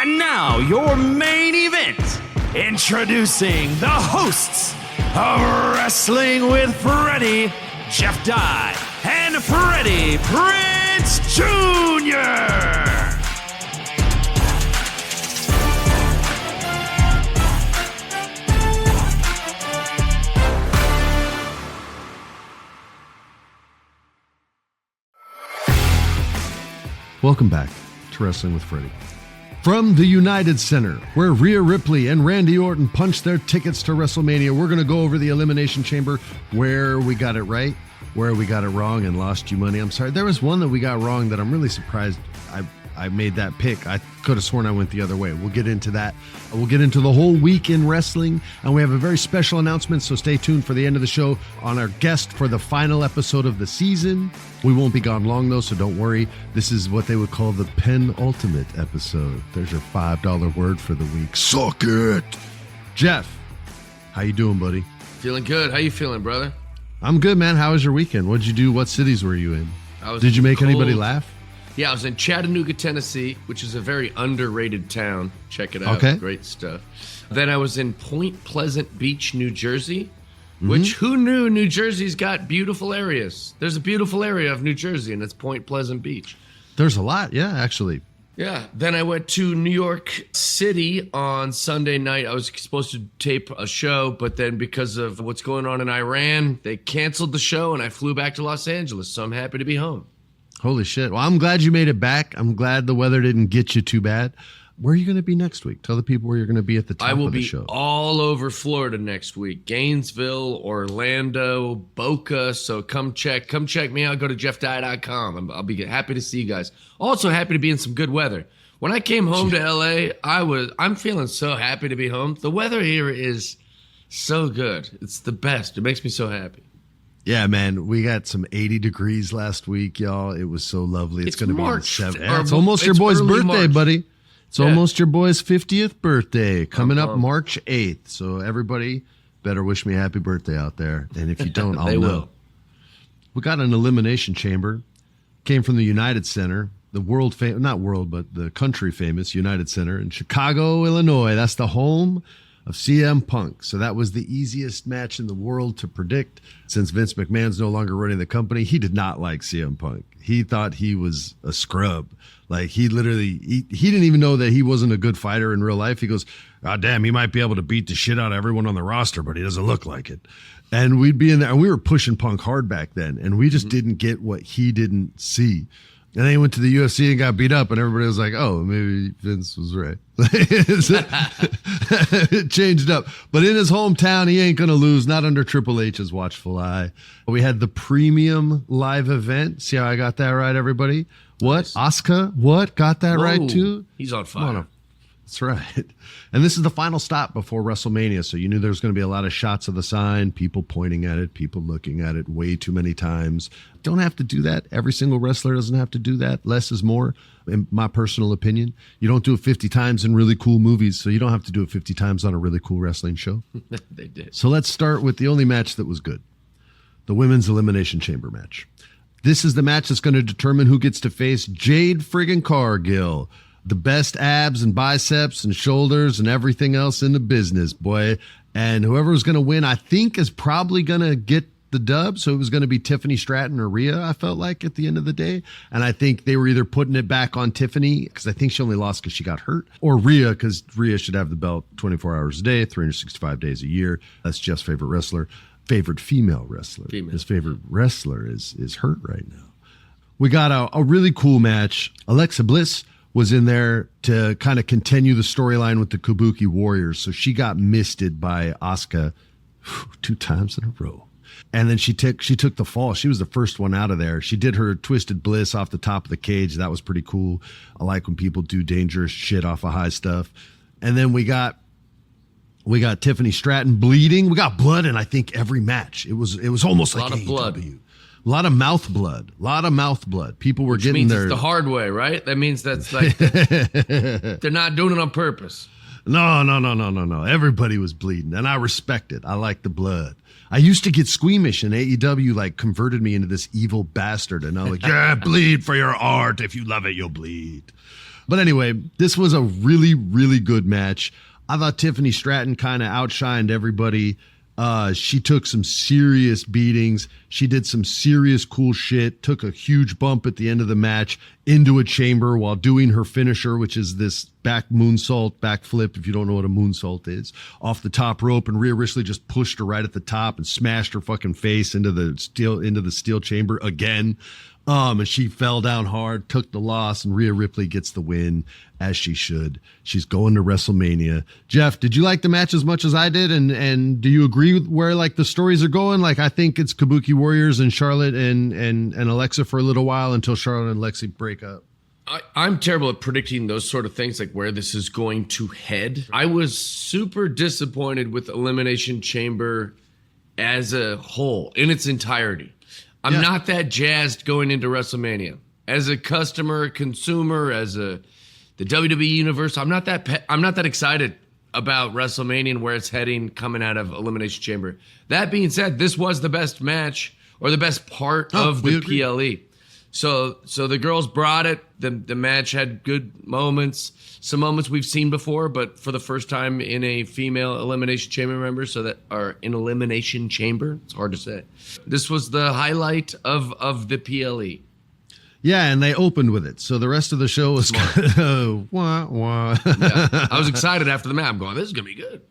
And now, your main event. Introducing the hosts of Wrestling with Freddie, Jeff Dye, and Freddie Prinze Jr. Welcome back to Wrestling with Freddie. From the United Center, where Rhea Ripley and Randy Orton punched their tickets to WrestleMania, we're going to go over the Elimination Chamber, where we got it right, where we got it wrong and lost you money. I'm sorry. There was one that we got wrong that I'm really surprised I made that pick. I could have sworn I went the other way. We'll get into that. We'll get into the whole week in wrestling, and we have a very special announcement, so stay tuned for the end of the show on our guest for the final episode of the season. We won't be gone long, though, so don't worry. This is what they would call the penultimate episode. There's your $5 word for the week. Suck it! Jeff, how you doing, buddy? Feeling good. How you feeling, brother? I'm good, man. How was your weekend? What'd you do? What cities were you in? Did you make anybody laugh? Yeah, I was in Chattanooga, Tennessee, which is a very underrated town. Check it out. Okay. Great stuff. Then I was in Point Pleasant Beach, New Jersey, which who knew New Jersey's got beautiful areas? There's a beautiful area of New Jersey, and it's Point Pleasant Beach. There's a lot, yeah, actually. Yeah. Then I went to New York City on Sunday night. I was supposed to tape a show, but then because of what's going on in Iran, they canceled the show, and I flew back to Los Angeles, so I'm happy to be home. Holy shit. Well, I'm glad you made it back. I'm glad the weather didn't get you too bad. Where are you going to be next week? Tell the people where you're going to be at the top of the show. I will be all over Florida next week. Gainesville, Orlando, Boca. So come check me out. Go to jeffdye.com. I'll be happy to see you guys. Also happy to be in some good weather. When I came home to LA, I'm feeling so happy to be home. The weather here is so good. It's the best. It makes me so happy. Yeah, man, we got some 80 degrees last week, y'all. It was so lovely. It's going to be March. It's almost your boy's birthday, March. Buddy. It's almost your boy's 50th birthday, coming up March 8th. So everybody better wish me a happy birthday out there. And if you don't, I'll know. Will. We got an Elimination Chamber. Came from the United Center, the the country famous United Center in Chicago, Illinois. That's the home of CM Punk. So that was the easiest match in the world to predict. Since Vince McMahon's no longer running the company, he did not like CM Punk. He thought he was a scrub. Like, he literally, he didn't even know that he wasn't a good fighter in real life. He goes, "God damn, he might be able to beat the shit out of everyone on the roster, but he doesn't look like it." And we'd be in there, and we were pushing Punk hard back then, and we just didn't get what he didn't see. And then he went to the UFC and got beat up, and everybody was like, "Oh, maybe Vince was right." It changed up. But in his hometown, he ain't going to lose, not under Triple H's watchful eye. We had the premium live event. See how I got that right, everybody? What? Nice. Asuka? What? Got that right, too? He's on fire. That's right. And this is the final stop before WrestleMania, so you knew there was going to be a lot of shots of the sign, people pointing at it, people looking at it way too many times. Don't have to do that. Every single wrestler doesn't have to do that. Less is more, in my personal opinion. You don't do it 50 times in really cool movies, so you don't have to do it 50 times on a really cool wrestling show. They did. So let's start with the only match that was good, the Women's Elimination Chamber match. This is the match that's going to determine who gets to face Jade friggin' Cargill. The best abs and biceps and shoulders and everything else in the business, boy. And whoever was going to win, I think, is probably going to get the dub. So it was going to be Tiffany Stratton or Rhea, I felt like, at the end of the day. And I think they were either putting it back on Tiffany, because I think she only lost because she got hurt, or Rhea, because Rhea should have the belt 24 hours a day, 365 days a year. That's Jeff's favorite wrestler, favorite female wrestler. His favorite wrestler is hurt right now. We got a really cool match. Alexa Bliss was in there to kind of continue the storyline with the Kabuki Warriors. So she got misted by Asuka 2 times in a row. And then she took the fall. She was the first one out of there. She did her Twisted Bliss off the top of the cage. That was pretty cool. I like when people do dangerous shit off of high stuff. And then we got Tiffany Stratton bleeding. We got blood in, I think, every match. It was almost like a lot of blood. A lot of mouth blood. People were getting there. It's the hard way, right? That means that's like they're not doing it on purpose. No. Everybody was bleeding, and I respect it. I like the blood. I used to get squeamish, and AEW like converted me into this evil bastard, and I'm like, yeah, bleed for your art. If you love it, you'll bleed. But anyway, this was a really, really good match. I thought Tiffany Stratton kind of outshined everybody. She took some serious beatings. She did some serious cool shit, took a huge bump at the end of the match into a chamber while doing her finisher, which is this back moonsault, back flip, if you don't know what a moonsault is, off the top rope. And Rhea Ripley just pushed her right at the top and smashed her fucking face into the steel chamber again. And she fell down hard, took the loss, and Rhea Ripley gets the win, as she should. She's going to WrestleMania. Jeff, did you like the match as much as I did? And do you agree with where like the stories are going? Like, I think it's Kabuki Warriors and Charlotte and Alexa for a little while until Charlotte and Lexi break up. I'm terrible at predicting those sort of things, like where this is going to head. I was super disappointed with Elimination Chamber as a whole, in its entirety. I'm not that jazzed going into WrestleMania. As a customer, consumer, as the WWE universe, I'm not that excited about WrestleMania and where it's heading coming out of Elimination Chamber. That being said, this was the best match or the best part of the PLE. So the girls brought it. The match had good moments, some moments we've seen before, but for the first time in a female Elimination Chamber member, in Elimination Chamber. It's hard to say. This was the highlight of the PLE. Yeah, and they opened with it. So the rest of the show was wah, wah. Yeah, I was excited after the match. I'm going, this is going to be good.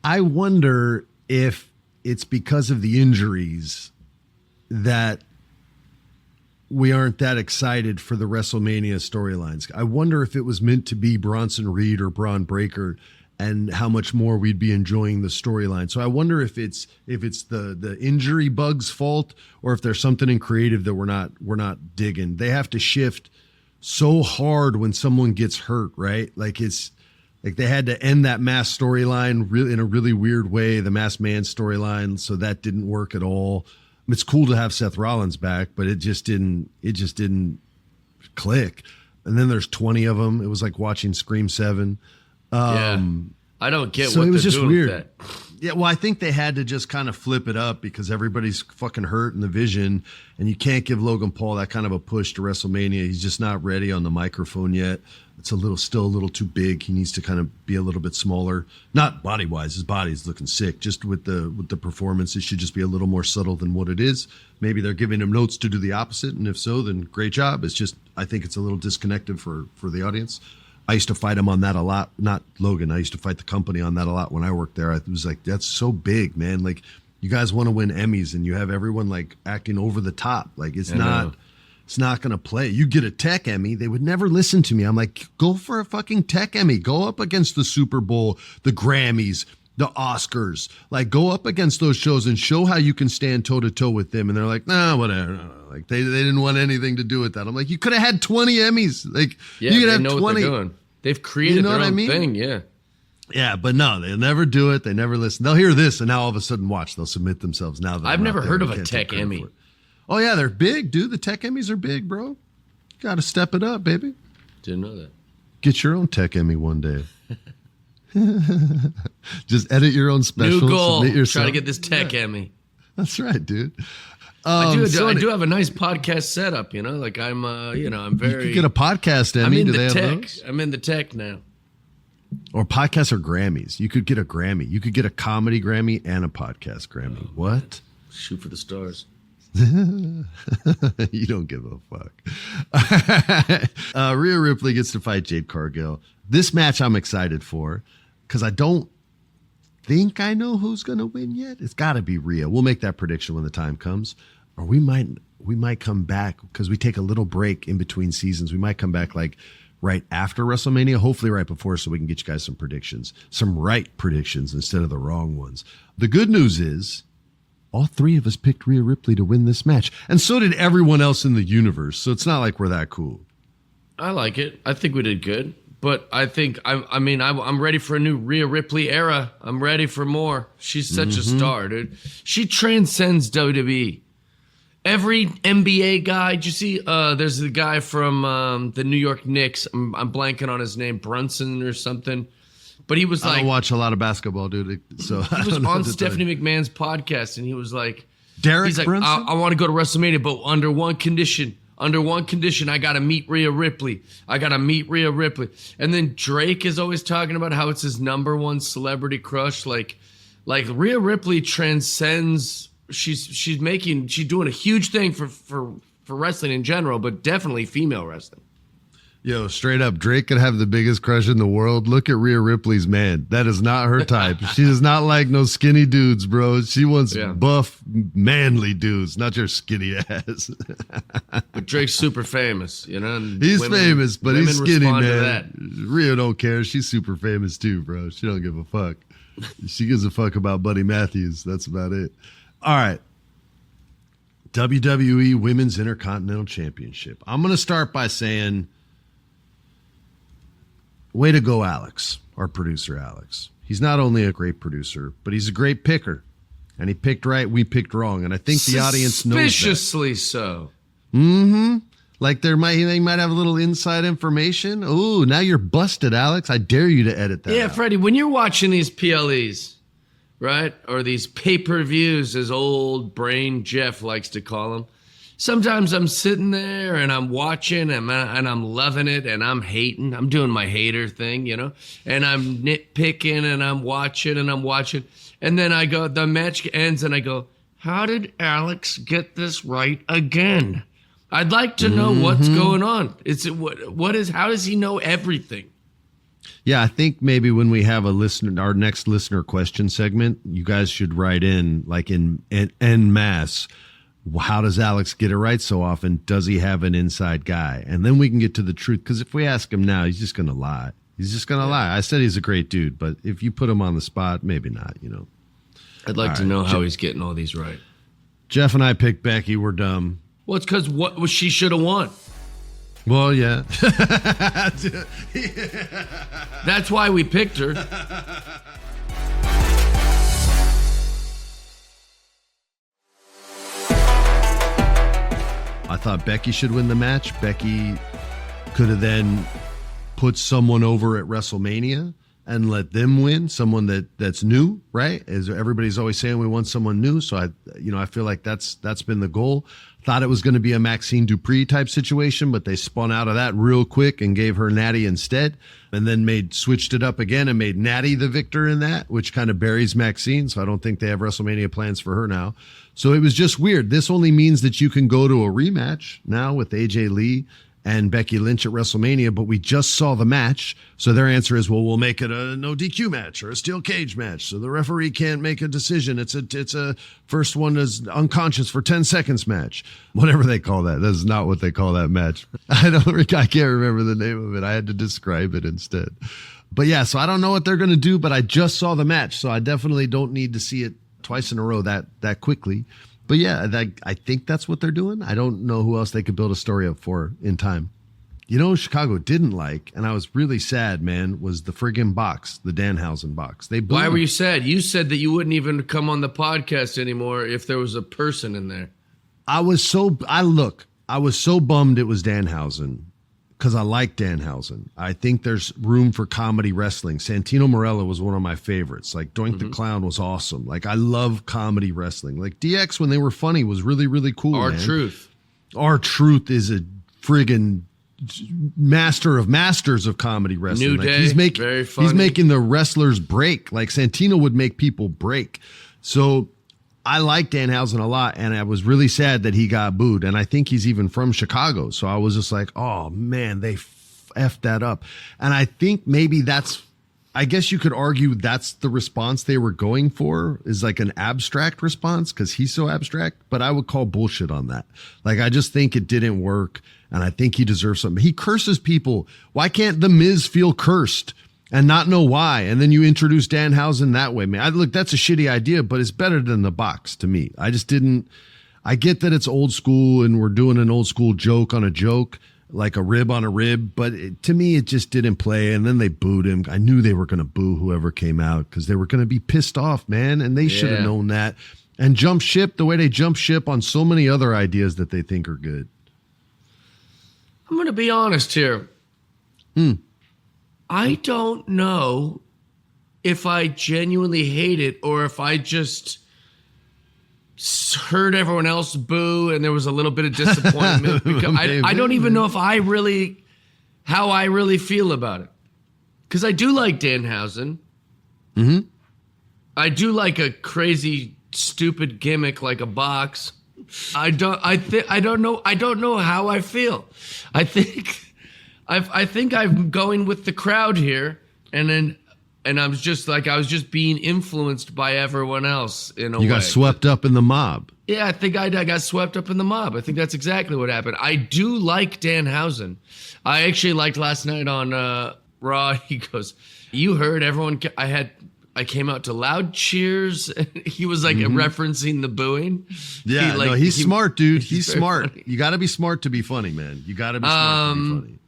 I wonder if it's because of the injuries that we aren't that excited for the WrestleMania storylines. I wonder if it was meant to be Bronson Reed or Braun Breaker and how much more we'd be enjoying the storyline. So I wonder if it's the injury bug's fault or if there's something in creative that we're not digging. They have to shift so hard when someone gets hurt, right? Like it's like they had to end that mass storyline really in a really weird way, the masked man storyline, so that didn't work at all. It's cool to have Seth Rollins back, but it just didn't click. And then there's 20 of them. It was like watching Scream 7. I don't get so what it was they're just doing weird. with that. Yeah, well, I think they had to just kind of flip it up because everybody's fucking hurt in the vision, and you can't give Logan Paul that kind of a push to WrestleMania. He's just not ready on the microphone yet. It's still a little too big. He needs to kind of be a little bit smaller. Not body-wise. His body's looking sick. Just with the performance, it should just be a little more subtle than what it is. Maybe they're giving him notes to do the opposite, and if so, then great job. It's just, I think it's a little disconnected for the audience. I used to fight him on that a lot. Not Logan. I used to fight the company on that a lot when I worked there. I was like, that's so big, man. Like, you guys want to win Emmys and you have everyone like acting over the top. Like, it's not going to play. You get a tech Emmy. They would never listen to me. I'm like, go for a fucking tech Emmy. Go up against the Super Bowl, the Grammys, the Oscars. Like, go up against those shows and show how you can stand toe to toe with them. And they're like, nah, whatever. No. Like, they didn't want anything to do with that. I'm like, you could have had 20 Emmys. Like, yeah, you could they have know 20. what they're doing. They've created their own thing. Yeah. Yeah, but no, they'll never do it. They never listen. They'll hear this, and now all of a sudden, watch, they'll submit themselves. Now that I've never heard of a tech Emmy. Oh yeah, they're big, dude. The tech Emmys are big, bro. Got to step it up, baby. Didn't know that. Get your own tech Emmy one day. Just edit your own special. New goal. Submit yourself. Try to get this tech Emmy. That's right, dude. I do have a nice podcast setup, you know. Like I'm very. You could get a podcast Emmy. I'm in Do the they have tech. those? I'm in the tech now. Or podcasts or Grammys. You could get a Grammy. You could get a comedy Grammy and a podcast Grammy. Oh, what? Shoot for the stars. You don't give a fuck. Rhea Ripley gets to fight Jade Cargill. This match I'm excited for because I don't think I know who's going to win yet. It's got to be Rhea. We'll make that prediction when the time comes. Or we might come back because we take a little break in between seasons. We might come back like right after WrestleMania, hopefully right before, so we can get you guys some predictions, some right predictions instead of the wrong ones. The good news is all three of us picked Rhea Ripley to win this match, and so did everyone else in the universe, so it's not like we're that cool. I like it. I think we did good, but I think, I'm ready for a new Rhea Ripley era. I'm ready for more. She's such a star, dude. She transcends WWE. Every NBA guy, did you see? There's the guy from the New York Knicks. I'm blanking on his name, Brunson or something. But he was like, I don't watch a lot of basketball, dude. So he was on Stephanie McMahon's podcast, and he was like, Derek Brunson. I want to go to WrestleMania, but under one condition: Under one condition, I got to meet Rhea Ripley. And then Drake is always talking about how it's his number one celebrity crush. Like Rhea Ripley transcends. She's doing a huge thing for wrestling in general, but definitely female wrestling. Yo, straight up, Drake could have the biggest crush in the world. Look at Rhea Ripley's man. That is not her type. She does not like no skinny dudes, bro. She wants buff, manly dudes, not your skinny ass. But Drake's super famous, you know? He's famous, but he's skinny, man. Rhea don't care. She's super famous too, bro. She don't give a fuck. She gives a fuck about Buddy Matthews. That's about it. All right. WWE Women's Intercontinental Championship. I'm going to start by saying, way to go, Alex, our producer, Alex. He's not only a great producer, but he's a great picker. And he picked right, we picked wrong. And I think the audience knows that. Suspiciously so. Mm-hmm. Like they might have a little inside information. Ooh, now you're busted, Alex. I dare you to edit that. Yeah, out. Freddie, when you're watching these PLEs, right, or these pay-per-views, as old brain Jeff likes to call them, sometimes I'm sitting there and I'm watching and I'm loving it and I'm hating. I'm doing my hater thing, you know, and I'm nitpicking and I'm watching. And then I go, the match ends and I go, how did Alex get this right again? I'd like to know what's going on. How does he know everything? Yeah, I think maybe when we have our next listener question segment, you guys should write in like in masse. How does Alex get it right so often? Does he have an inside guy? And then we can get to the truth. Because if we ask him now, he's just going to lie. Lie. I said he's a great dude, but if you put him on the spot, maybe not, you know. I'd like to know how he's getting all these right. Jeff and I picked Becky. We're dumb. Well, it's because she should have won. Well, yeah. That's why we picked her. I thought Becky should win the match. Becky could have then put someone over at WrestleMania and let them win, someone that's new, right? As everybody's always saying, we want someone new. So I feel like that's been the goal. Thought it was going to be a Maxine Dupree type situation, but they spun out of that real quick and gave her Natty instead, and then switched it up again and made Natty the victor in that, which kind of buries Maxine. So I don't think they have WrestleMania plans for her now. So it was just weird. This only means that you can go to a rematch now with AJ Lee and Becky Lynch at WrestleMania, but we just saw the match. So their answer is, well, we'll make it a no DQ match or a steel cage match. So the referee can't make a decision. It's a first one is unconscious for 10 seconds match. Whatever they call that. That's not what they call that match. I can't remember the name of it. I had to describe it instead. But yeah, so I don't know what they're going to do, but I just saw the match. So I definitely don't need to see it twice in a row that quickly. But yeah, I think that's what they're doing. I don't know who else they could build a story up for in time. You know, Chicago didn't like, and I was really sad, man, was the friggin' box, the Danhausen box. Why were you sad? You said that you wouldn't even come on the podcast anymore if there was a person in there. I was so bummed it was Danhausen because I like Danhausen. I think there's room for comedy wrestling. Santino Marella was one of my favorites. Like Doink the Clown was awesome. Like I love comedy wrestling. Like DX when they were funny was really, really cool. R-Truth. R-Truth is a friggin' master of masters of comedy wrestling. New Day, very funny. He's making the wrestlers break. Like Santino would make people break. So I like Danhausen a lot, and I was really sad that he got booed. And I think he's even from Chicago. So I was just like, oh, man, they effed that up. And I think maybe I guess you could argue that's the response they were going for, is like an abstract response because he's so abstract. But I would call bullshit on that. Like, I just think it didn't work, and I think he deserves something. He curses people. Why can't The Miz feel cursed and not know why? And then you introduce Danhausen that way, man. Look, that's a shitty idea, but it's better than the box to me. I get that it's old school and we're doing an old school joke on a joke, like a rib on a rib, but to me, it just didn't play. And then they booed him. I knew they were going to boo whoever came out because they were going to be pissed off, man. And they should have known that and jump ship the way they jump ship on so many other ideas that they think are good. I'm going to be honest here. I don't know if I genuinely hate it or if I just heard everyone else boo, and there was a little bit of disappointment. Because I don't even know if how I really feel about it. Because I do like Danhausen. Mm-hmm. I do like a crazy, stupid gimmick like a box. I don't know how I feel. I think I'm going with the crowd here, and I was just being influenced by everyone else in a way. You got swept up in the mob. Yeah, I think I got swept up in the mob. I think that's exactly what happened. I do like Danhausen. I actually liked last night on Raw. He goes, "You heard everyone." I came out to loud cheers. He was like referencing the booing. Yeah, he's smart, dude. He's smart. Funny. You got to be smart to be funny, man. You got to be smart to be funny.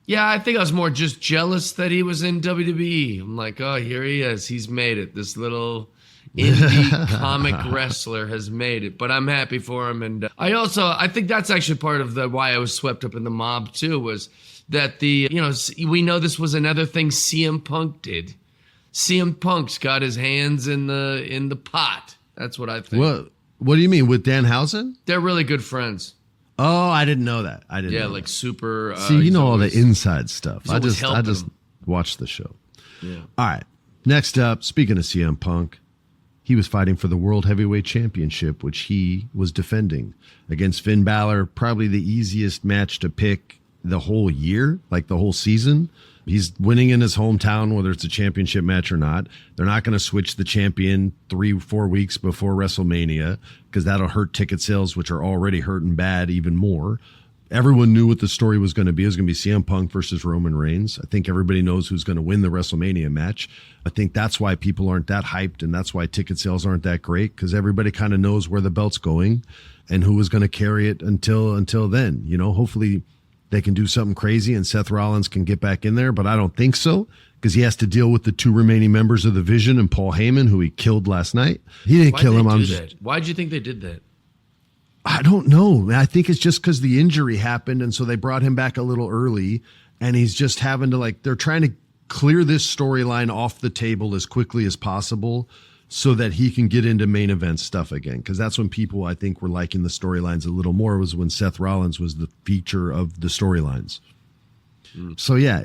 Yeah, I think I was more just jealous that he was in WWE. I'm like, oh, here he is. He's made it. This little indie comic wrestler has made it. But I'm happy for him. And I think that's actually part of why I was swept up in the mob too, was that we know this was another thing CM Punk did. CM Punk's got his hands in the pot. That's what I think. What do you mean with Danhausen? They're really good friends. Oh, I didn't know that. Yeah, like super. See, you know all the inside stuff. I just watched the show. Yeah. All right. Next up, speaking of CM Punk, he was fighting for the World Heavyweight Championship, which he was defending against Finn Balor. Probably the easiest match to pick the whole year, like the whole season. He's winning in his hometown, whether it's a championship match or not. They're not going to switch the champion 3-4 weeks before WrestleMania because that'll hurt ticket sales, which are already hurting bad even more. Everyone knew what the story was going to be. It was going to be CM Punk versus Roman Reigns. I think everybody knows who's going to win the WrestleMania match. I think that's why people aren't that hyped, and that's why ticket sales aren't that great, because everybody kind of knows where the belt's going and who was going to carry it until then. Hopefully they can do something crazy and Seth Rollins can get back in there, but I don't think so, because he has to deal with the 2 remaining members of the Vision and Paul Heyman, who he killed last night. He didn't kill him. Why'd you think they did that? I don't know. I think it's just because the injury happened, and so they brought him back a little early, and he's just having to, they're trying to clear this storyline off the table as quickly as possible so that he can get into main event stuff again. Because that's when people, I think, were liking the storylines a little more, was when Seth Rollins was the feature of the storylines. So yeah,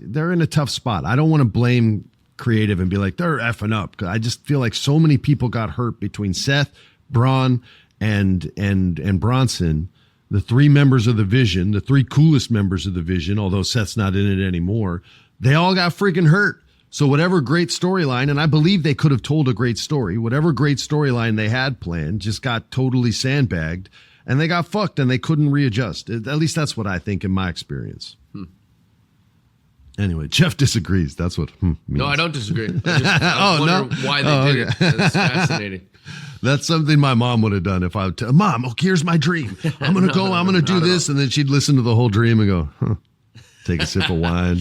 they're in a tough spot. I don't want to blame creative and be like, they're effing up. I just feel like so many people got hurt between Seth, Braun, and Bronson, the 3 members of the Vision, the 3 coolest members of the Vision, although Seth's not in it anymore. They all got freaking hurt. So whatever great storyline, and I believe they could have told a great story, whatever great storyline they had planned just got totally sandbagged, and they got fucked and they couldn't readjust. At least that's what I think in my experience. Anyway, Jeff disagrees. That's what means. No, I don't disagree. I wonder why they did it. It's fascinating. That's something my mom would have done if I would tell Mom, here's my dream. I'm going to go, I'm going to do this. And then she'd listen to the whole dream and go, take a sip of wine,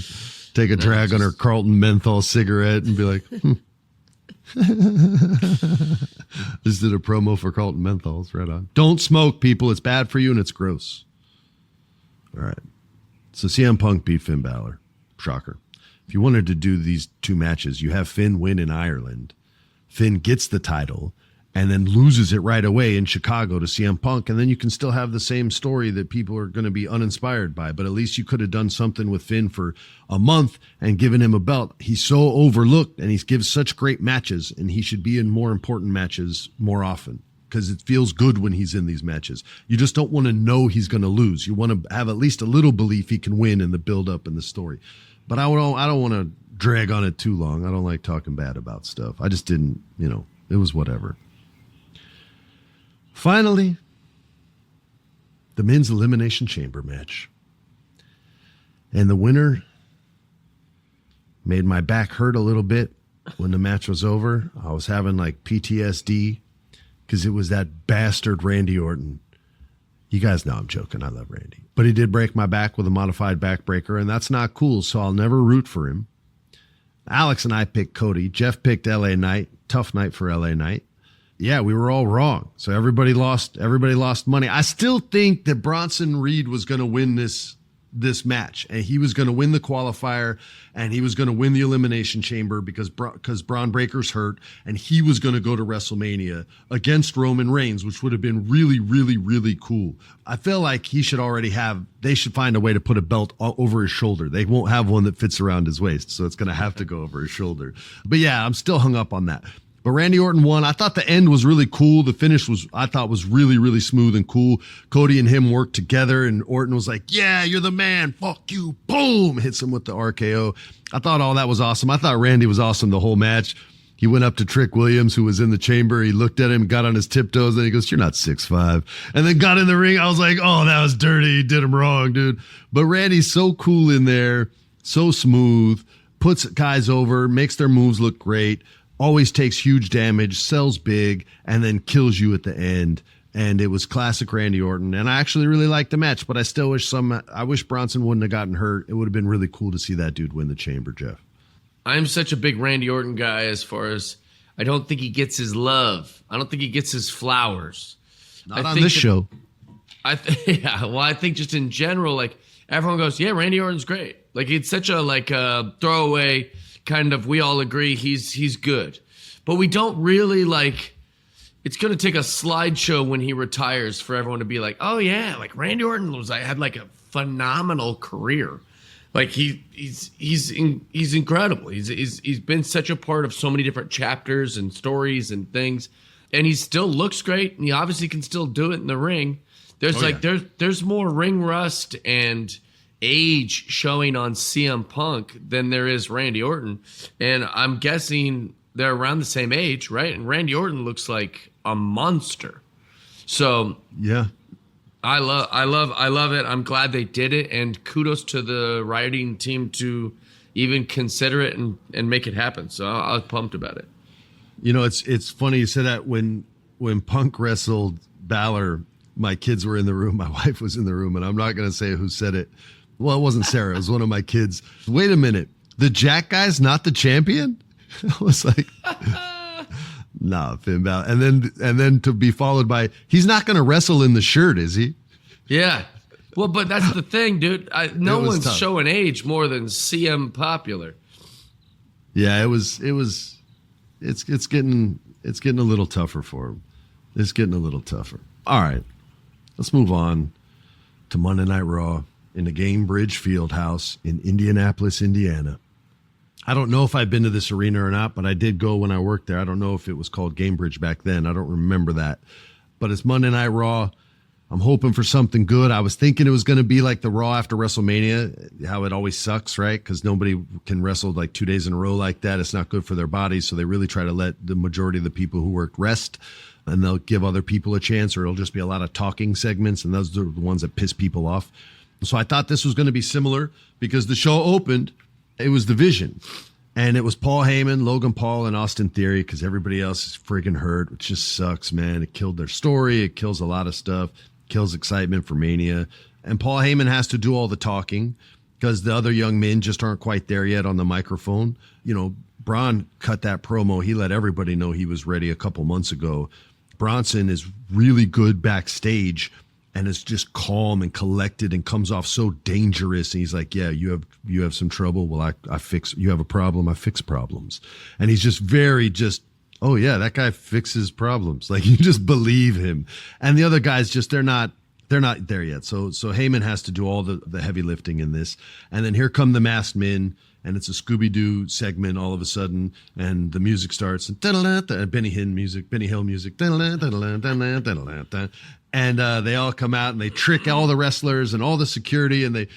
take a drag on her Carlton menthol cigarette and be like, This did a promo for Carlton menthols. Right on. Don't smoke, people. It's bad for you and it's gross. All right. So CM Punk beat Finn Balor. Shocker. If you wanted to do these 2 matches, you have Finn win in Ireland. Finn gets the title and then loses it right away in Chicago to CM Punk. And then you can still have the same story that people are going to be uninspired by. But at least you could have done something with Finn for a month and given him a belt. He's so overlooked and he gives such great matches, and he should be in more important matches more often, because it feels good when he's in these matches. You just don't want to know he's going to lose. You want to have at least a little belief he can win in the build-up and the story. But I don't want to drag on it too long. I don't like talking bad about stuff. I just didn't, it was whatever. Finally, the men's Elimination Chamber match. And the winner made my back hurt a little bit when the match was over. I was having PTSD because it was that bastard Randy Orton. You guys know I'm joking. I love Randy. But he did break my back with a modified backbreaker, and that's not cool, so I'll never root for him. Alex and I picked Cody. Jeff picked LA Knight. Tough night for LA Knight. Yeah, we were all wrong. So everybody lost money. I still think that Bronson Reed was going to win this this match, and he was going to win the qualifier, and he was going to win the Elimination Chamber because Braun Breaker's hurt, and he was going to go to WrestleMania against Roman Reigns, which would have been really, really, really cool. I feel like they should find a way to put a belt over his shoulder. They won't have one that fits around his waist, so it's going to have to go over his shoulder. But yeah, I'm still hung up on that. But Randy Orton won. I thought the end was really cool. The finish I thought was really, really smooth and cool. Cody and him worked together, and Orton was like, yeah, you're the man. Fuck you. Boom. Hits him with the RKO. I thought all that was awesome. I thought Randy was awesome the whole match. He went up to Trick Williams, who was in the chamber. He looked at him, got on his tiptoes, and he goes, you're not 6'5". And then got in the ring. I was like, oh, that was dirty. He did him wrong, dude. But Randy's so cool in there, so smooth, puts guys over, makes their moves look great. Always takes huge damage, sells big, and then kills you at the end. And it was classic Randy Orton. And I actually really liked the match, but I still wish Bronson wouldn't have gotten hurt. It would have been really cool to see that dude win the chamber, Jeff. I'm such a big Randy Orton guy as far as I don't think he gets his love. I don't think he gets his flowers. Not on this show. I think just in general, like everyone goes, yeah, Randy Orton's great. Like it's such a throwaway kind of, we all agree he's good, but we don't really it's going to take a slideshow when he retires for everyone to be like, oh yeah, like Randy Orton had like a phenomenal career. Like he's incredible. He's been such a part of so many different chapters and stories and things, and he still looks great, and he obviously can still do it in the ring. There's more ring rust and age showing on CM Punk than there is Randy Orton, and I'm guessing they're around the same age, right? And Randy Orton looks like a monster. So yeah, I love it. I'm glad they did it, and kudos to the writing team to even consider it and make it happen. So I was pumped about it. You know, it's funny you said that. When Punk wrestled Balor, my kids were in the room, my wife was in the room, and I'm not going to say who said it. Well, it wasn't Sarah. It was one of my kids. Wait a minute. The Jack guy's not the champion? I was like, nah, Finn Balor. And then to be followed by, he's not going to wrestle in the shirt, is he? Yeah. Well, but that's the thing, dude. No one's tough. showing age more than CM Popular. Yeah, it's getting a little tougher for him. It's getting a little tougher. All right. Let's move on to Monday Night Raw in the Gainbridge Fieldhouse in Indianapolis, Indiana. I don't know if I've been to this arena or not, but I did go when I worked there. I don't know if it was called Gainbridge back then. I don't remember that. But it's Monday Night Raw. I'm hoping for something good. I was thinking it was going to be like the Raw after WrestleMania, how it always sucks, right? Because nobody can wrestle like 2 days in a row like that. It's not good for their bodies. So they really try to let the majority of the people who worked rest, and they'll give other people a chance, or it'll just be a lot of talking segments, and those are the ones that piss people off. So I thought this was going to be similar because the show opened, it was Division, and it was Paul Heyman, Logan Paul, and Austin Theory because everybody else is freaking hurt, which just sucks, man. It killed their story. It kills a lot of stuff, kills excitement for Mania. And Paul Heyman has to do all the talking because the other young men just aren't quite there yet on the microphone. You know, Braun cut that promo. He let everybody know he was ready a couple months ago. Bronson is really good backstage and is just calm and collected and comes off so dangerous. And he's like, yeah, you have some trouble. Well, I fix, you have a problem. I fix problems. And he's just oh yeah, that guy fixes problems. Like you just believe him. And the other guys just, they're not there yet. So Heyman has to do all the heavy lifting in this. And then here come the masked men. And it's a Scooby-Doo segment all of a sudden, and the music starts, and Benny Hill music, and they all come out, and they trick all the wrestlers and all the security, and they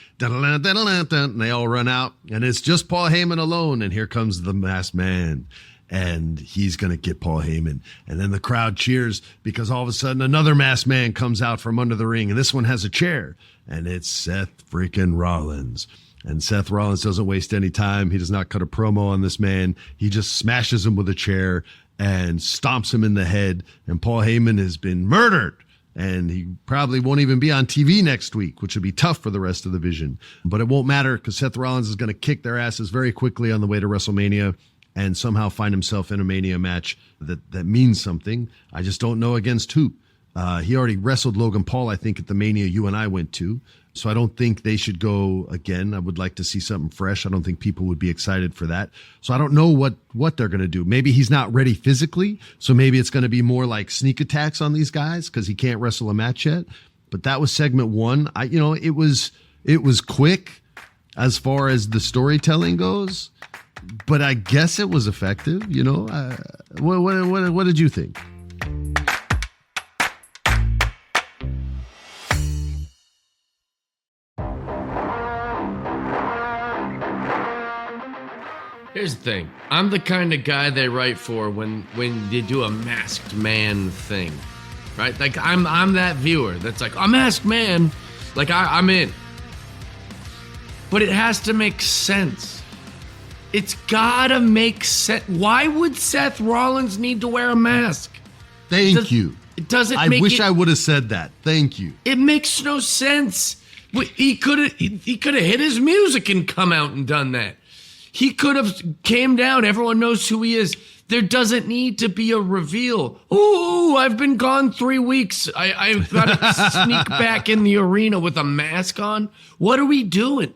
all run out, and it's just Paul Heyman alone, and here comes the masked man, and he's going to get Paul Heyman, and then the crowd cheers, because all of a sudden another masked man comes out from under the ring, and this one has a chair, and it's Seth freaking Rollins. And Seth Rollins doesn't waste any time. He does not cut a promo on this man. He just smashes him with a chair and stomps him in the head. And Paul Heyman has been murdered. And he probably won't even be on TV next week, which would be tough for the rest of the division. But it won't matter because Seth Rollins is going to kick their asses very quickly on the way to WrestleMania and somehow find himself in a Mania match that means something. I just don't know against who. He already wrestled Logan Paul, I think, at the Mania you and I went to. So I don't think they should go again. I would like to see something fresh. I don't think people would be excited for that. So I don't know what they're going to do. Maybe he's not ready physically. So maybe it's going to be more like sneak attacks on these guys because he can't wrestle a match yet. But that was segment 1. It was quick as far as the storytelling goes, but I guess it was effective. What did you think? Here's the thing. I'm the kind of guy they write for when they do a masked man thing, right? Like I'm that viewer that's like, a masked man, like I'm in. But it has to make sense. It's gotta make sense. Why would Seth Rollins need to wear a mask? Thank you. It doesn't. I wish I would have said that. Thank you. It makes no sense. He could have hit his music and come out and done that. He could have came down. Everyone knows who he is. There doesn't need to be a reveal. Oh, I've been gone 3 weeks. I've got to sneak back in the arena with a mask on. What are we doing?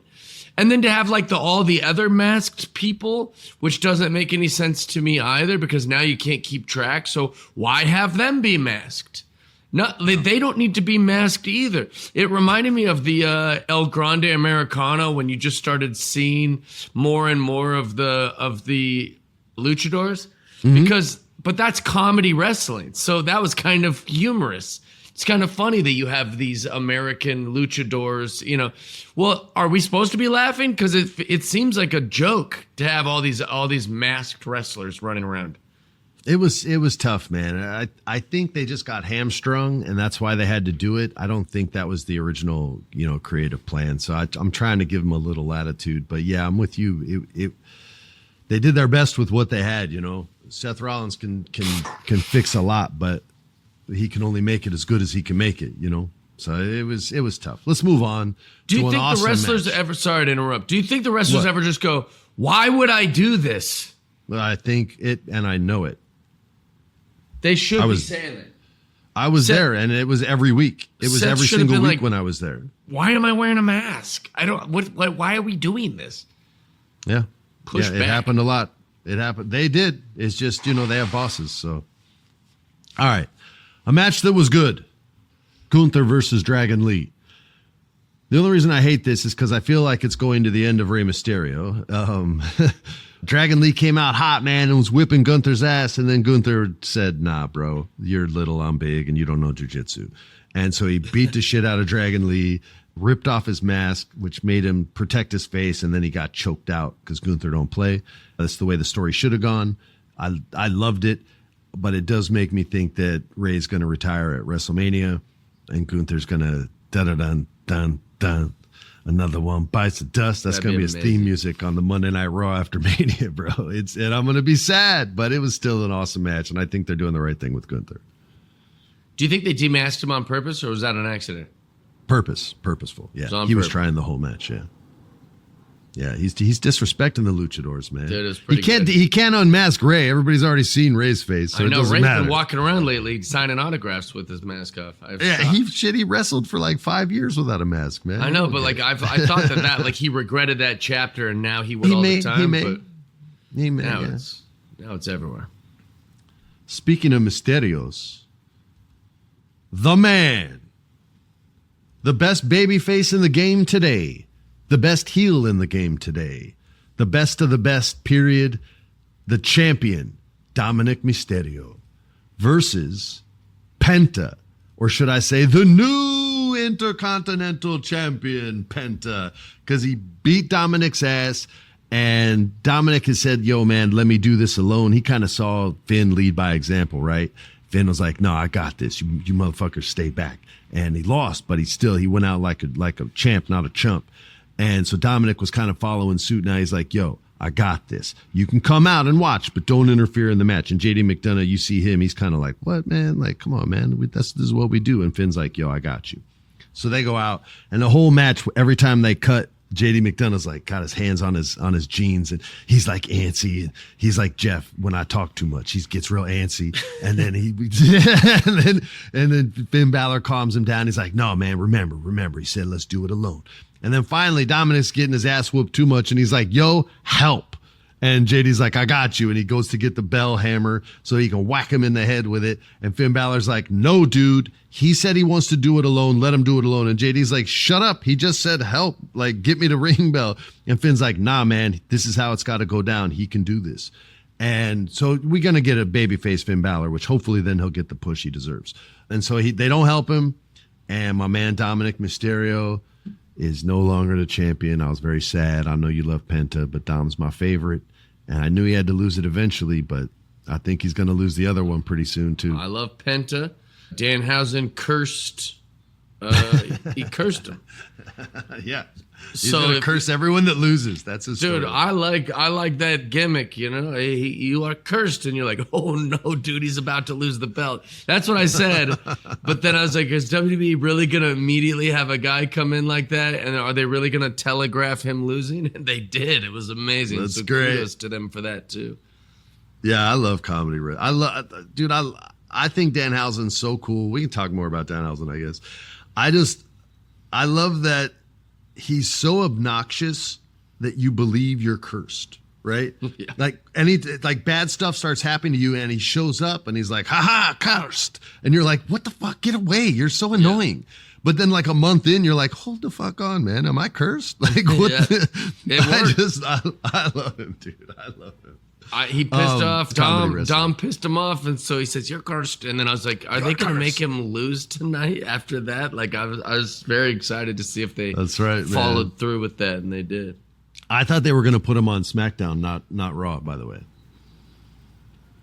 And then to have like all the other masked people, which doesn't make any sense to me either, because now you can't keep track. So why have them be masked? No, they don't need to be masked either. It reminded me of the El Grande Americano when you just started seeing more and more of the luchadors, but that's comedy wrestling. So that was kind of humorous. It's kind of funny that you have these American luchadors. Well, are we supposed to be laughing? Because it seems like a joke to have all these masked wrestlers running around. It was tough, man. I think they just got hamstrung, and that's why they had to do it. I don't think that was the original, creative plan. So I'm trying to give them a little latitude. But yeah, I'm with you. They did their best with what they had. Seth Rollins can fix a lot, but he can only make it as good as he can make it. So it was tough. Let's move on. Do you think awesome the wrestlers match. ever? Sorry to interrupt. Do you think the wrestlers ever just go, "Why would I do this"? Well, I think it, and I know it. They should be saying it. I was there, and it was every week. It was Seth every should have single been week like, when I was there. Why am I wearing a mask? I don't. Why are we doing this? Yeah, Push back. It happened a lot. It happened. They did. It's just they have bosses. So, all right, a match that was good: Gunther versus Dragon Lee. The only reason I hate this is because I feel like it's going to the end of Rey Mysterio. Dragon Lee came out hot, man, and was whipping Gunther's ass. And then Gunther said, nah, bro, you're little, I'm big, and you don't know jiu-jitsu. And so he beat the shit out of Dragon Lee, ripped off his mask, which made him protect his face, and then he got choked out because Gunther don't play. That's the way the story should have gone. I loved it, but it does make me think that Rey's going to retire at WrestleMania, and Gunther's going to dun-dun-dun. Another one bites the dust. That's going to be his theme music on the Monday Night Raw after Mania, bro. And I'm going to be sad, but it was still an awesome match, and I think they're doing the right thing with Gunther. Do you think they demasked him on purpose, or was that an accident? Purposeful. Yeah, he was trying the whole match. Yeah, he's disrespecting the luchadors, man. Dude, it's pretty good. He can't unmask Rey. Everybody's already seen Rey's face, so I know it doesn't Rey's matter. been walking around lately signing autographs with his mask off. He wrestled for like 5 years without a mask, man. I know, but like I thought that like he regretted that chapter, and now he would all the time. He may. Now it's everywhere. Speaking of Mysterios, the man, the best babyface in the game today. The best heel in the game today. The best of the best, period. The champion, Dominic Mysterio, versus Penta, or should I say the new Intercontinental Champion, Penta, because he beat Dominic's ass, and Dominic has said, yo, man, let me do this alone. He kind of saw Finn lead by example, right? Finn was like, no, I got this. You motherfuckers stay back. And he lost, but he went out like a champ, not a chump. And so Dominic was kind of following suit. Now he's like, yo, I got this. You can come out and watch, but don't interfere in the match. And JD McDonough, you see him, he's kind of like, what, man? Like, come on, man. This is what we do. And Finn's like, yo, I got you. So they go out, and the whole match, every time they cut JD McDonough's like got his hands on his jeans and he's like antsy and he's like, Jeff, when I talk too much, he gets real antsy. And then and then Finn Balor calms him down. He's like, no, man, remember. He said, let's do it alone. And then finally Dominic's getting his ass whooped too much and he's like, yo, help. And JD's like, I got you. And he goes to get the bell hammer so he can whack him in the head with it. And Finn Balor's like, no, dude. He said he wants to do it alone. Let him do it alone. And JD's like, shut up. He just said help. Like, get me the ring bell. And Finn's like, nah, man. This is how it's got to go down. He can do this. And so we're going to get a babyface Finn Balor, which hopefully then he'll get the push he deserves. And so they don't help him. And my man Dominic Mysterio is no longer the champion. I was very sad. I know you love Penta, but Dom's my favorite. And I knew he had to lose it eventually, but I think he's going to lose the other one pretty soon, too. I love Penta. Danhausen cursed. He cursed him. Yeah. He's going to curse everyone that loses. That's his dude, story. I like that gimmick, you know. You are cursed, and you're like, oh, no, dude, he's about to lose the belt. That's what I said. But then I was like, is WWE really going to immediately have a guy come in like that? And are they really going to telegraph him losing? And they did. It was amazing. That's so great. Kudos to them for that, too. Yeah, I love comedy. I think Danhausen's so cool. We can talk more about Danhausen, I guess. I love that he's so obnoxious that you believe you're cursed, right? Yeah. Like bad stuff starts happening to you and he shows up and he's like, haha, cursed. And you're like, what the fuck? Get away. You're so annoying. Yeah. But then like a month in, you're like, hold the fuck on, man. Am I cursed? Like what? Yeah. I love him, dude. I love him. He pissed off Dom pissed him off, and so he says, you're cursed. And then I was like, are they going to make him lose tonight after that? Like, I was very excited to see if they followed through with that, and they did. I thought they were going to put him on SmackDown, not Raw, by the way.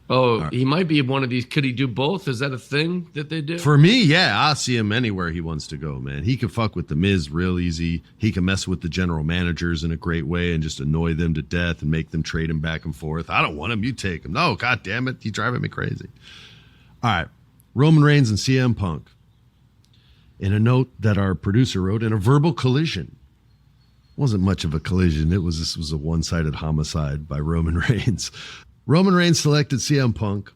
Oh, right. He might be one of these. Could he do both? Is that a thing that they do? For me, yeah. I'll see him anywhere he wants to go, man. He can fuck with The Miz real easy. He can mess with the general managers in a great way and just annoy them to death and make them trade him back and forth. I don't want him. You take him. No, God damn it. You're driving me crazy. All right. Roman Reigns and CM Punk. In a note that our producer wrote, in a verbal collision. Wasn't much of a collision. This was a one-sided homicide by Roman Reigns. Roman Reigns selected CM Punk.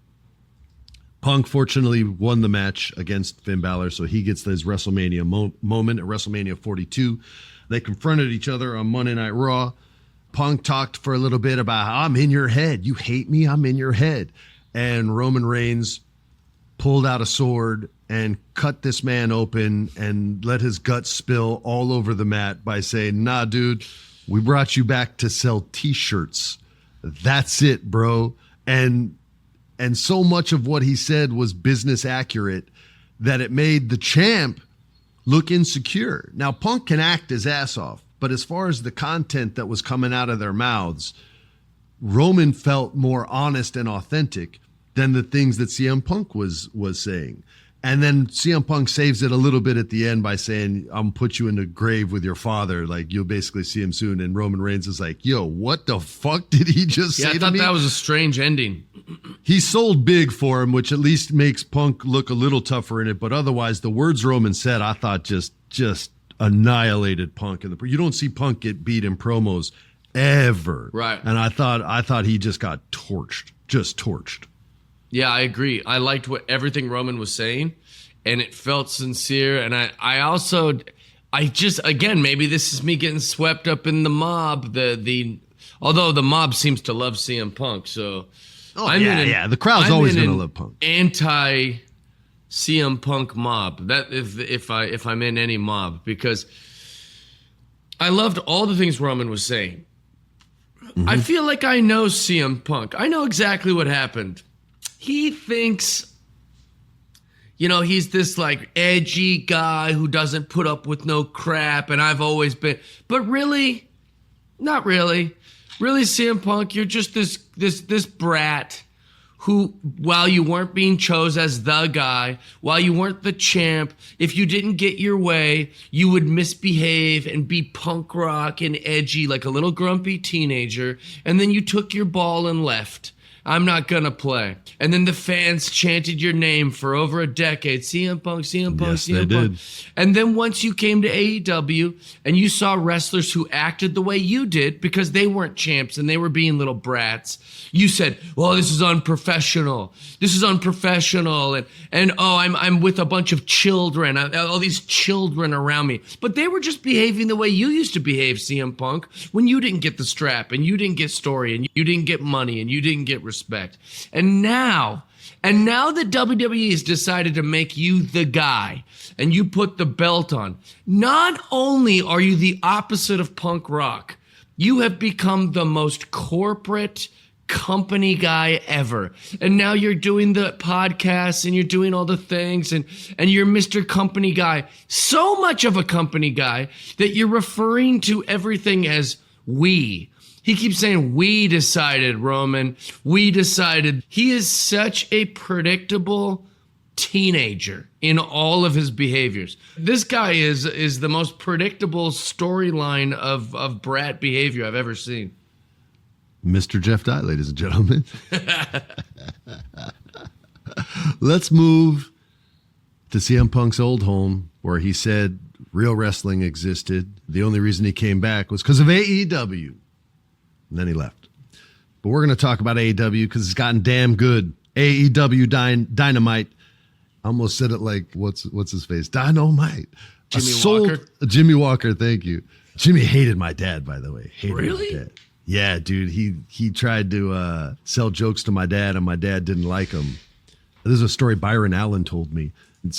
Punk fortunately won the match against Finn Balor, so he gets his WrestleMania moment at WrestleMania 42. They confronted each other on Monday Night Raw. Punk talked for a little bit about how I'm in your head. You hate me, I'm in your head. And Roman Reigns pulled out a sword and cut this man open and let his guts spill all over the mat by saying, nah, dude, we brought you back to sell T-shirts. That's it, bro. And so much of what he said was business accurate that it made the champ look insecure. Now, Punk can act his ass off, but as far as the content that was coming out of their mouths, Roman felt more honest and authentic than the things that CM Punk was saying. And then CM Punk saves it a little bit at the end by saying, I'm put you in the grave with your father. Like, you'll basically see him soon. And Roman Reigns is like, yo, what the fuck did he just say to me? I thought that was a strange ending. He sold big for him, which at least makes Punk look a little tougher in it. But otherwise, the words Roman said, I thought just annihilated Punk. You don't see Punk get beat in promos ever. Right. And I thought he just got torched. Yeah, I agree. I liked everything Roman was saying, and it felt sincere. And I just again, maybe this is me getting swept up in the mob. Although the mob seems to love CM Punk, so the crowd's always going to love Punk. Anti CM Punk mob. That if I'm in any mob, because I loved all the things Roman was saying. Mm-hmm. I feel like I know CM Punk. I know exactly what happened. He thinks, he's this like edgy guy who doesn't put up with no crap, and I've always been. But really, not really. Really, CM Punk, you're just this brat who, while you weren't being chosen as the guy, while you weren't the champ, if you didn't get your way, you would misbehave and be punk rock and edgy like a little grumpy teenager, and then you took your ball and left. I'm not going to play. And then the fans chanted your name for over a decade. CM Punk, CM Punk, Yes, CM they Punk. did. And then once you came to AEW and you saw wrestlers who acted the way you did because they weren't champs and they were being little brats, you said, well, this is unprofessional. This is unprofessional. And oh, I'm with a bunch of children, all these children around me. But they were just behaving the way you used to behave, CM Punk, when you didn't get the strap and you didn't get story and you didn't get money and you didn't get respect. And now that WWE has decided to make you the guy and you put the belt on, not only are you the opposite of punk rock, you have become the most corporate company guy ever. And now you're doing the podcasts and you're doing all the things and you're Mr. Company Guy. So much of a company guy that you're referring to everything as we. He keeps saying, we decided, Roman. We decided. He is such a predictable teenager in all of his behaviors. This guy is the most predictable storyline of brat behavior I've ever seen. Mr. Jeff Dye, ladies and gentlemen. Let's move to CM Punk's old home, where he said real wrestling existed. The only reason he came back was because of AEW. And then he left. But we're going to talk about AEW because it's gotten damn good. AEW Dynamite. I almost said it like, what's his face? Dynamite. Walker? Jimmy Walker, thank you. Jimmy hated my dad, by the way. Hated Really? My dad. Yeah, dude. He tried to sell jokes to my dad, and my dad didn't like them. This is a story Byron Allen told me. And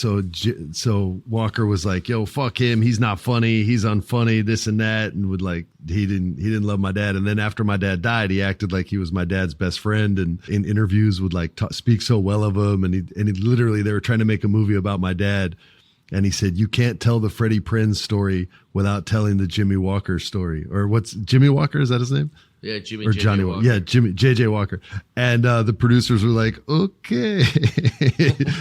so Walker was like, yo, fuck him. He's not funny. He's unfunny, this and that. And would like, he didn't love my dad. And then after my dad died, he acted like he was my dad's best friend. And in interviews would like speak so well of him. And he literally, they were trying to make a movie about my dad. And he said, you can't tell the Freddie Prinze story without telling the Jimmy Walker story. Or what's Jimmy Walker? Is that his name? Yeah, Jimmy Or J.J. Johnny Walker. Yeah, JJ Walker. And the producers were like, okay.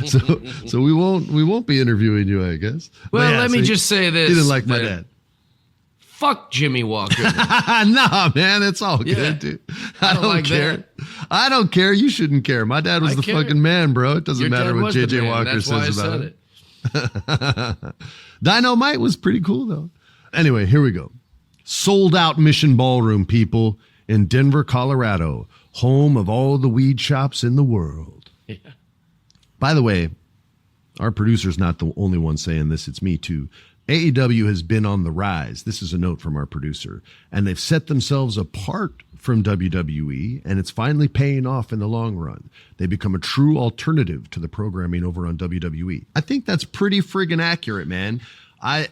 so we won't be interviewing you, I guess. Well, let me just say this. He didn't like my dad. Fuck Jimmy Walker. Nah, man, it's all good, dude. I don't like care. that. I don't care. You shouldn't care. My dad was I the care. fucking man, bro. It doesn't Your matter dad what was the JJ man. Walker That's why says I about said it. Dynamite was pretty cool, though. Anyway, here we go. Sold out Mission Ballroom, people, in Denver, Colorado, home of all the weed shops in the world. Yeah. By the way, our producer's not the only one saying this. It's me, too. AEW has been on the rise. This is a note from our producer. And they've set themselves apart from WWE, and it's finally paying off in the long run. They become a true alternative to the programming over on WWE. I think that's pretty friggin' accurate, man. I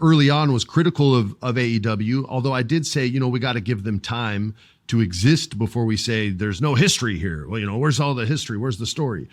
early on was critical of AEW, although I did say, we got to give them time to exist before we say there's no history here. Well, where's all the history? Where's the story?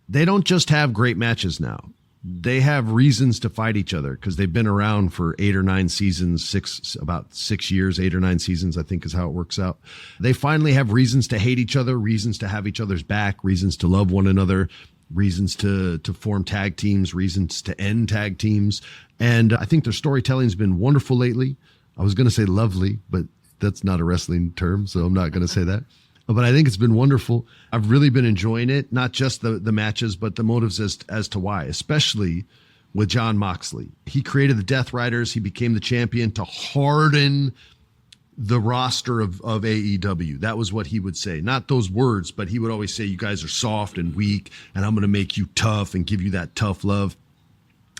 They don't just have great matches now. They have reasons to fight each other because they've been around for 8 or 9 seasons, about 6 years, 8 or 9 seasons, I think is how it works out. They finally have reasons to hate each other, reasons to have each other's back, reasons to love one another, reasons to form tag teams, reasons to end tag teams. And I think their storytelling's been wonderful lately. I was going to say lovely, but that's not a wrestling term, so I'm not going to say that. But I think it's been wonderful. I've really been enjoying it, not just the matches, but the motives as to why, especially with Jon Moxley. He created the Death Riders. He became the champion to harden the roster of AEW. That was what he would say. Not those words, but he would always say, you guys are soft and weak, and I'm going to make you tough and give you that tough love.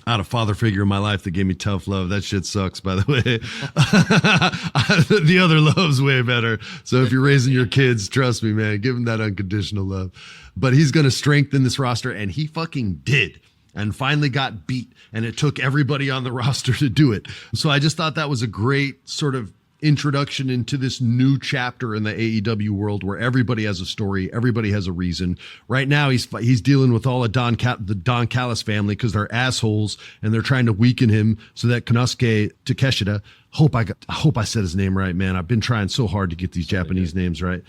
I had a father figure in my life that gave me tough love. That shit sucks, by the way. The other love's way better. So if you're raising your kids, trust me, man, give them that unconditional love. But he's going to strengthen this roster, and he fucking did. And finally got beat, and it took everybody on the roster to do it. So I just thought that was a great sort of introduction into this new chapter in the AEW world where everybody has a story, everybody has a reason. Right now, he's dealing with all of the Don Callis family because they're assholes and they're trying to weaken him so that Konosuke Takeshita hope I said his name right, man. I've been trying so hard to get these Japanese names right.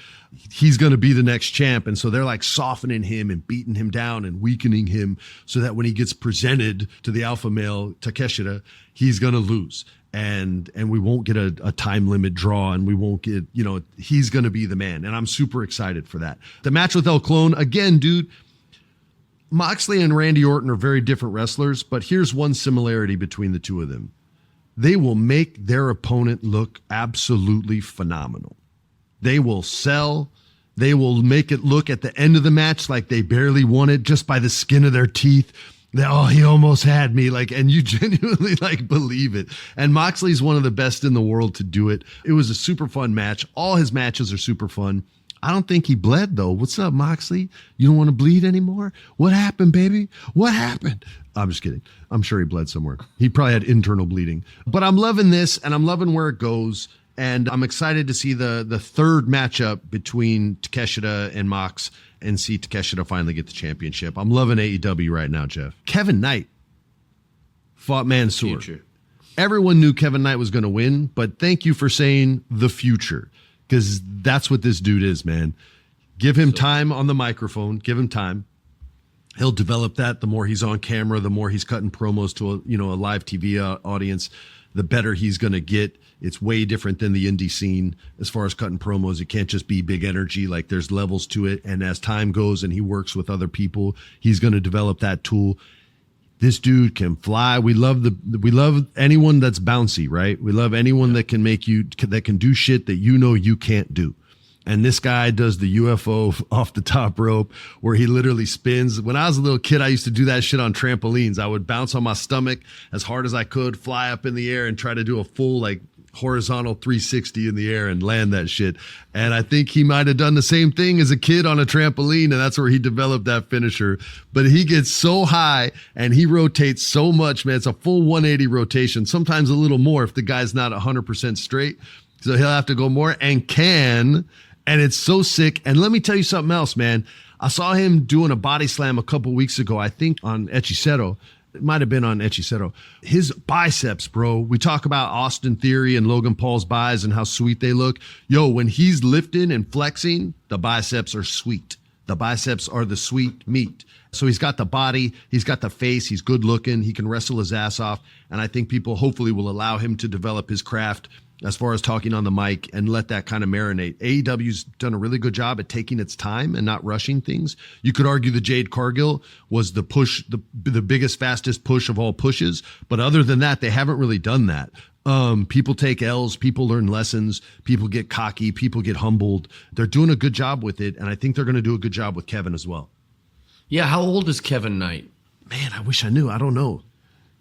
He's going to be the next champ. And so they're like softening him and beating him down and weakening him so that when he gets presented to the alpha male Takeshita, he's going to lose. And we won't get a time limit draw, and we won't get, he's going to be the man. And I'm super excited for that. The match with El Clone, again, dude, Moxley and Randy Orton are very different wrestlers, but here's one similarity between the two of them. They will make their opponent look absolutely phenomenal. They will sell. They will make it look at the end of the match like they barely won it just by the skin of their teeth. He almost had me, and you genuinely believe it. And Moxley's one of the best in the world to do it. It was a super fun match. All his matches are super fun. I don't think he bled, though. What's up, Moxley? You don't want to bleed anymore? What happened, baby? What happened? I'm just kidding. I'm sure he bled somewhere. He probably had internal bleeding. But I'm loving this, and I'm loving where it goes. And I'm excited to see the third matchup between Takeshita and Mox and see Takeshita finally get the championship. I'm loving AEW right now, Jeff. Kevin Knight fought Mansoor. Future. Everyone knew Kevin Knight was going to win, but thank you for saying the future, because that's what this dude is, man. Give him time on the microphone. Give him time. He'll develop that. The more he's on camera, the more he's cutting promos to a live TV audience, the better he's going to get. It's way different than the indie scene as far as cutting promos. It can't just be big energy. There's levels to it. And as time goes and he works with other people, he's going to develop that tool. This dude can fly. We love anyone that's bouncy, right? We love anyone that can that can do shit that you can't do. And this guy does the UFO off the top rope where he literally spins. When I was a little kid, I used to do that shit on trampolines. I would bounce on my stomach as hard as I could, fly up in the air and try to do a full horizontal 360 in the air and land that shit. And I think he might have done the same thing as a kid on a trampoline, and that's where he developed that finisher. But he gets so high and he rotates so much, man. It's a full 180 rotation, sometimes a little more if the guy's not 100% straight. So he'll have to go more and it's so sick. And let me tell you something else, man. I saw him doing a body slam a couple weeks ago, I think on Hechicero. It might have been on Hechicero. His biceps, bro. We talk about Austin Theory and Logan Paul's buys and how sweet they look. Yo, when he's lifting and flexing, the biceps are sweet. The biceps are the sweet meat. So he's got the body, he's got the face, he's good looking, he can wrestle his ass off. And I think people hopefully will allow him to develop his craft as far as talking on the mic and let that kind of marinate. AEW's done a really good job at taking its time and not rushing things. You could argue the Jade Cargill was the push, the biggest, fastest push of all pushes. But other than that, they haven't really done that. People take L's, people learn lessons, people get cocky, people get humbled. They're doing a good job with it. And I think they're going to do a good job with Kevin as well. Yeah. How old is Kevin Knight? Man, I wish I knew. I don't know.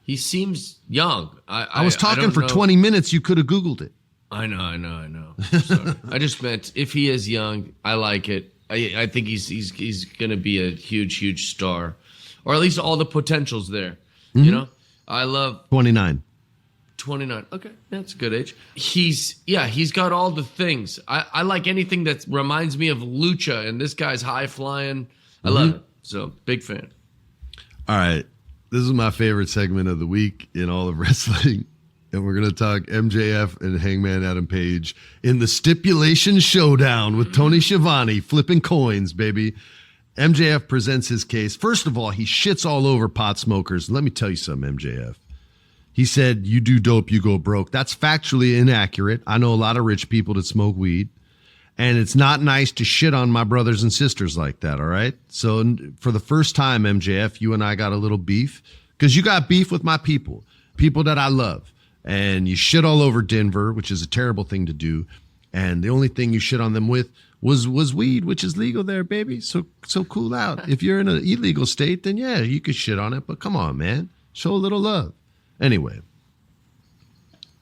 He seems young. I was talking for 20 minutes. You could have Googled it. I know. Sorry. I just meant if he is young, I like it. I think he's going to be a huge star, or at least all the potential's there. Mm-hmm. I love 29. 29. Okay, that's a good age. He's got all the things. I like anything that reminds me of lucha, and this guy's high flying. I love it. So big fan. All right. This is my favorite segment of the week in all of wrestling. And we're going to talk MJF and Hangman Adam Page in the Stipulation Showdown with Tony Schiavone, flipping coins, baby. MJF presents his case. First of all, he shits all over pot smokers. Let me tell you something, MJF. He said, you do dope, you go broke. That's factually inaccurate. I know a lot of rich people that smoke weed. And it's not nice to shit on my brothers and sisters like that, all right? So for the first time, MJF, you and I got a little beef because you got beef with my people that I love. And you shit all over Denver, which is a terrible thing to do. And the only thing you shit on them with was weed, which is legal there, baby. So cool out. If you're in an illegal state, then yeah, you could shit on it. But come on, man. Show a little love. Anyway,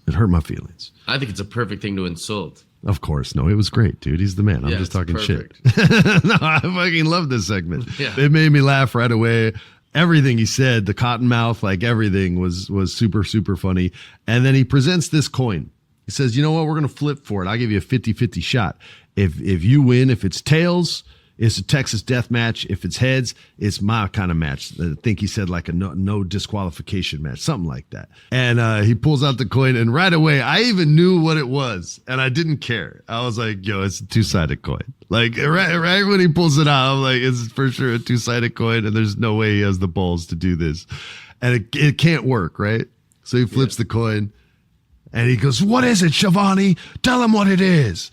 it hurt my feelings. I think it's a perfect thing to insult. Of course. No, it was great, dude. He's the man. I'm just talking shit. No, I fucking love this segment. Yeah. It made me laugh right away. Everything he said, the cottonmouth, everything was super, super funny. And then he presents this coin. He says, you know what? We're going to flip for it. I'll give you a 50-50 shot. If you win, if it's tails, It's a Texas death match. If it's heads, it's my kind of match. I think he said like a no disqualification match, something like that. And he pulls out the coin, and right away, I even knew what it was, and I didn't care. I was like, yo, it's a two-sided coin. Like, right when he pulls it out, I'm like, it's for sure a two-sided coin, and there's no way he has the balls to do this. And it can't work, right? So he flips the coin, and he goes, what is it, Shivani? Tell him what it is.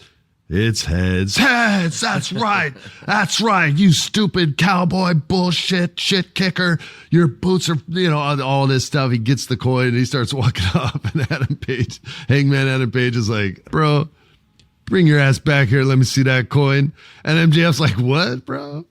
It's heads. Heads! That's right. That's right. You stupid cowboy bullshit shit kicker. Your boots are, all this stuff. He gets the coin and he starts walking off. And Hangman Adam Page is like, bro, bring your ass back here. Let me see that coin. And MJF's like, what, bro?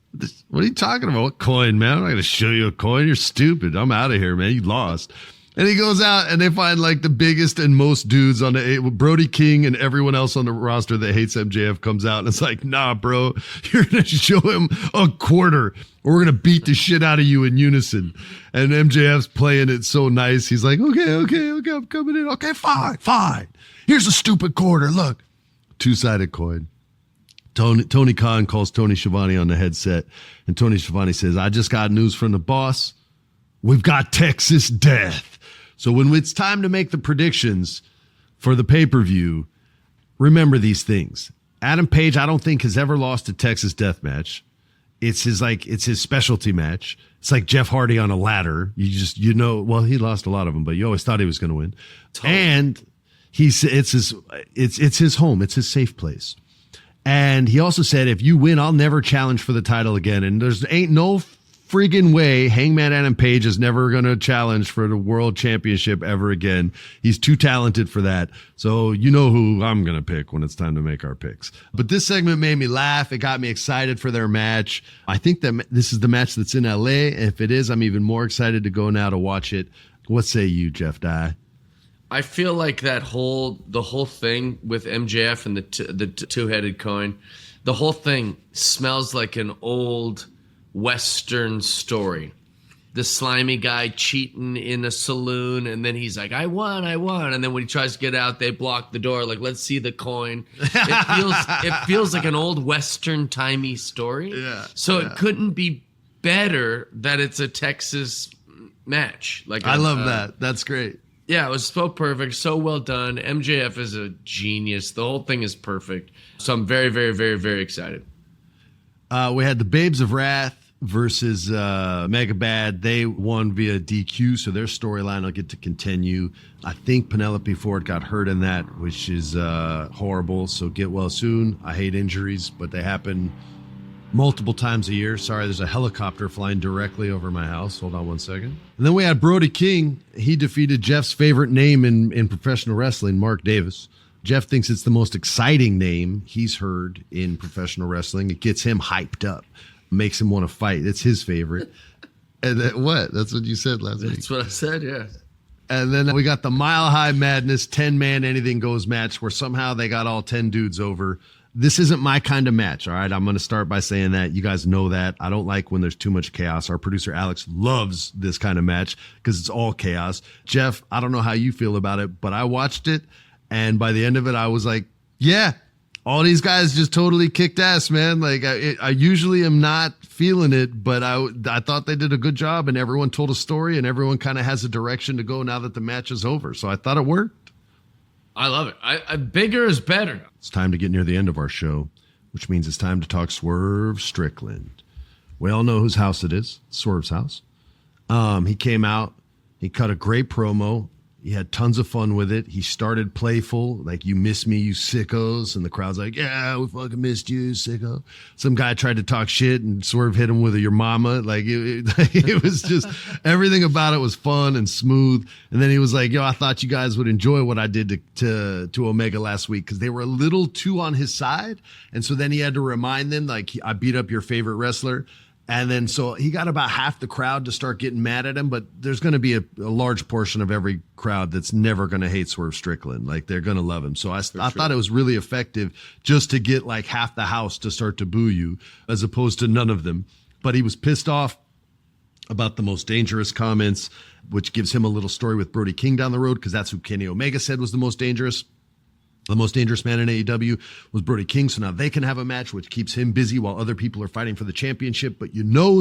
What are you talking about? What coin, man? I'm not going to show you a coin. You're stupid. I'm out of here, man. You lost. And he goes out and they find like the biggest and most dudes on the Brody King and everyone else on the roster that hates MJF comes out and it's like, nah, bro, you're going to show him a quarter or we're going to beat the shit out of you in unison. And MJF's playing it so nice. He's like, okay, I'm coming in. Okay, fine. Here's a stupid quarter. Look, two-sided coin. Tony Khan calls Tony Schiavone on the headset and Tony Schiavone says, I just got news from the boss. We've got Texas death. So when it's time to make the predictions for the pay-per-view, remember these things. Adam Page, I don't think has ever lost a Texas death match. It's his specialty match. It's like Jeff Hardy on a ladder. Well, he lost a lot of them, but you always thought he was going to win. Totally. And it's his home. It's his safe place. And he also said, if you win, I'll never challenge for the title again. And there's ain't no friggin' way Hangman Adam Page is never going to challenge for the world championship ever again. He's too talented for that. So you know who I'm going to pick when it's time to make our picks. But this segment made me laugh. It got me excited for their match. I think that this is the match that's in LA. If it is, I'm even more excited to go now to watch it. What say you, Jeff Dye? I feel like the whole thing with MJF and the two-headed coin, the whole thing smells like an old Western story. The slimy guy cheating in a saloon, and then he's like, I won. And then when he tries to get out, they block the door, like, let's see the coin. It feels like an old Western timey story. Yeah. So it couldn't be better that it's a Texas match. Like I love that. That's great. Yeah, it was so perfect, so well done. MJF is a genius. The whole thing is perfect. So I'm very, very, very, very excited. We had the Babes of Wrath versus Mega Bad. They won via DQ, so their storyline will get to continue. I think Penelope Ford got hurt in that, which is horrible, so get well soon. I hate injuries, but they happen multiple times a year. Sorry, there's a helicopter flying directly over my house. Hold on one second. And then we had Brody King. He defeated Jeff's favorite name in professional wrestling, Mark Davis. Jeff thinks it's the most exciting name he's heard in professional wrestling. It gets him hyped up, makes him want to fight. It's his favorite. And what? That's what you said last week. That's what I said, yeah. And then we got the Mile High Madness 10-man anything goes match where somehow they got all 10 dudes over. This isn't my kind of match, all right? I'm going to start by saying that. You guys know that. I don't like when there's too much chaos. Our producer, Alex, loves this kind of match because it's all chaos. Jeff, I don't know how you feel about it, but I watched it, and by the end of it, I was like, yeah, all these guys just totally kicked ass, man. Like, I usually am not feeling it, but I thought they did a good job, and everyone told a story, and everyone kind of has a direction to go now that the match is over. So I thought it worked. I love it. Bigger is better. It's time to get near the end of our show, which means it's time to talk Swerve Strickland. We all know whose house it is. Swerve's house. He came out. He cut a great promo. He had tons of fun with it. He started playful, like, you miss me, you sickos. And the crowd's like, yeah, we fucking missed you, sicko. Some guy tried to talk shit and Swerve hit him with a your mama. Like, it was just, everything about it was fun and smooth. And then he was like, yo, I thought you guys would enjoy what I did to Omega last week because they were a little too on his side. And so then he had to remind them, like, I beat up your favorite wrestler. And then so he got about half the crowd to start getting mad at him, but there's going to be a large portion of every crowd that's never going to hate Swerve Strickland. Like, they're going to love him. So I thought it was really effective just to get like half the house to start to boo you as opposed to none of them. But he was pissed off about the most dangerous comments, which gives him a little story with Brody King down the road because that's who Kenny Omega said was the most dangerous. The most dangerous man in AEW was Brody King, so now they can have a match which keeps him busy while other people are fighting for the championship. But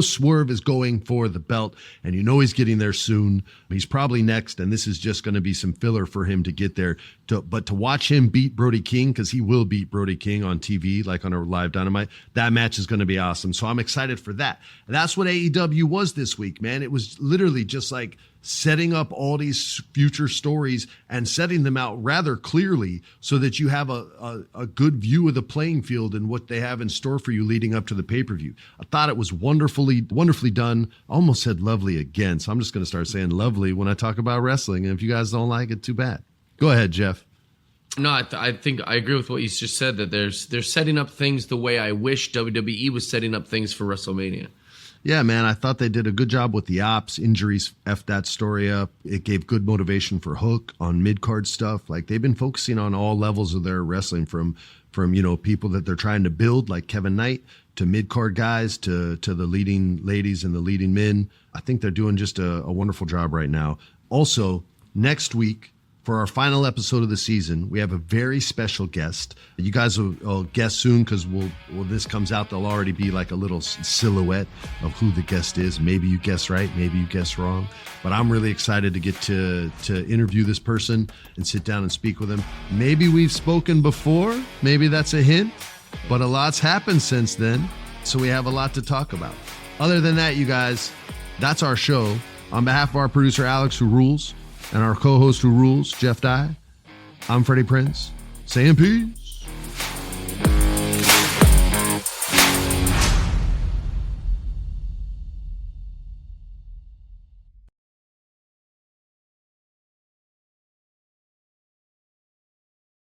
Swerve is going for the belt, and he's getting there soon. He's probably next, and this is just going to be some filler for him to get there. But to watch him beat Brody King, because he will beat Brody King on TV, like on a live Dynamite, that match is going to be awesome. So I'm excited for that. And that's what AEW was this week, man. It was literally just like setting up all these future stories and setting them out rather clearly so that you have a good view of the playing field and what they have in store for you leading up to the pay-per-view. I thought it was wonderfully done. I almost said lovely again, so I'm just going to start saying lovely when I talk about wrestling. And if you guys don't like it, too bad. Go ahead, Jeff. No, I think I agree with what you just said, that they're setting up things the way I wish WWE was setting up things for WrestleMania. Yeah, man, I thought they did a good job with the ops. Injuries effed that story up. It gave good motivation for Hook on mid-card stuff. Like, they've been focusing on all levels of their wrestling from people that they're trying to build, like Kevin Knight, to mid-card guys, to the leading ladies and the leading men. I think they're doing just a wonderful job right now. Also, next week, for our final episode of the season, we have a very special guest. You guys will guess soon, because when this comes out, there'll already be like a little silhouette of who the guest is. Maybe you guess right, maybe you guess wrong. But I'm really excited to get to interview this person and sit down and speak with him. Maybe we've spoken before. Maybe that's a hint. But a lot's happened since then, so we have a lot to talk about. Other than that, you guys, that's our show. On behalf of our producer, Alex, who rules, and our co-host who rules, Jeff Dye, I'm Freddie Prinze, saying peace.